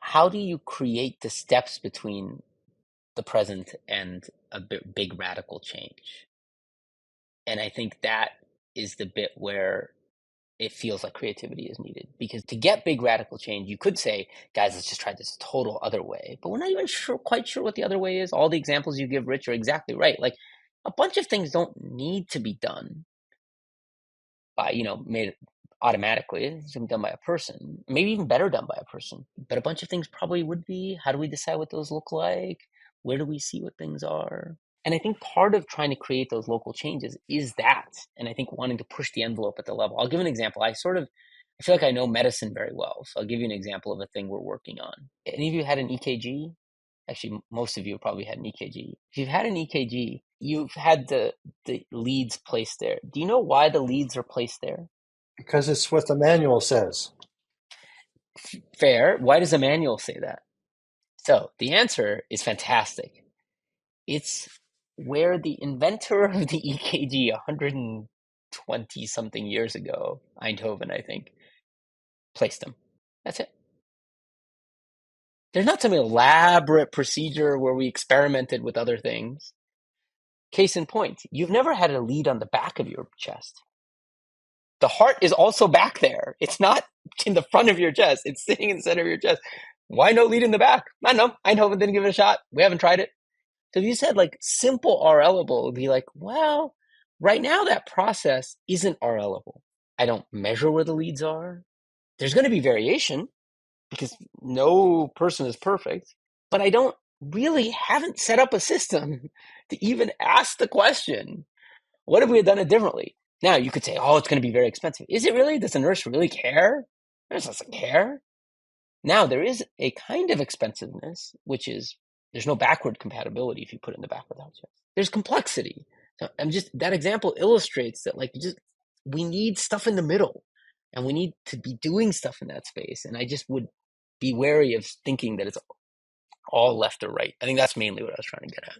how do you create the steps between the present and a big radical change? And I think that is the bit where it feels like creativity is needed. Because to get big radical change, you could say, guys, let's just try this total other way. But we're not even quite sure what the other way is. All the examples you give, Rich, are exactly right. Like a bunch of things don't need to be done by, made automatically. It's done by a person, maybe even better done by a person. But a bunch of things probably would be. How do we decide what those look like? Where do we see what things are? And I think part of trying to create those local changes is that. And I think wanting to push the envelope at the level. I'll give an example. I feel like I know medicine very well. So I'll give you an example of a thing we're working on. Any of you had an EKG? Actually, most of you probably had an EKG. If you've had an EKG, you've had the leads placed there. Do you know why the leads are placed there? Because it's what the manual says. Fair. Why does the manual say that? So the answer is fantastic. It's where the inventor of the EKG 120 something years ago, Eindhoven, I think, placed them. That's it. There's not some elaborate procedure where we experimented with other things. Case in point, you've never had a lead on the back of your chest. The heart is also back there. It's not in the front of your chest. It's sitting in the center of your chest. Why no lead in the back? I don't know. Eindhoven didn't give it a shot. We haven't tried it. So if you said like simple RLable, it would be like, well, right now that process isn't RLable. I don't measure where the leads are. There's going to be variation because no person is perfect, but I haven't set up a system to even ask the question, what if we had done it differently? Now you could say, oh, it's going to be very expensive. Is it really? Does the nurse really care? The nurse doesn't care. Now there is a kind of expensiveness, which is there's no backward compatibility if you put it in the back without chest. There's complexity. So that example illustrates that we need stuff in the middle and we need to be doing stuff in that space. And I just would be wary of thinking that it's all left or right. I think that's mainly what I was trying to get at.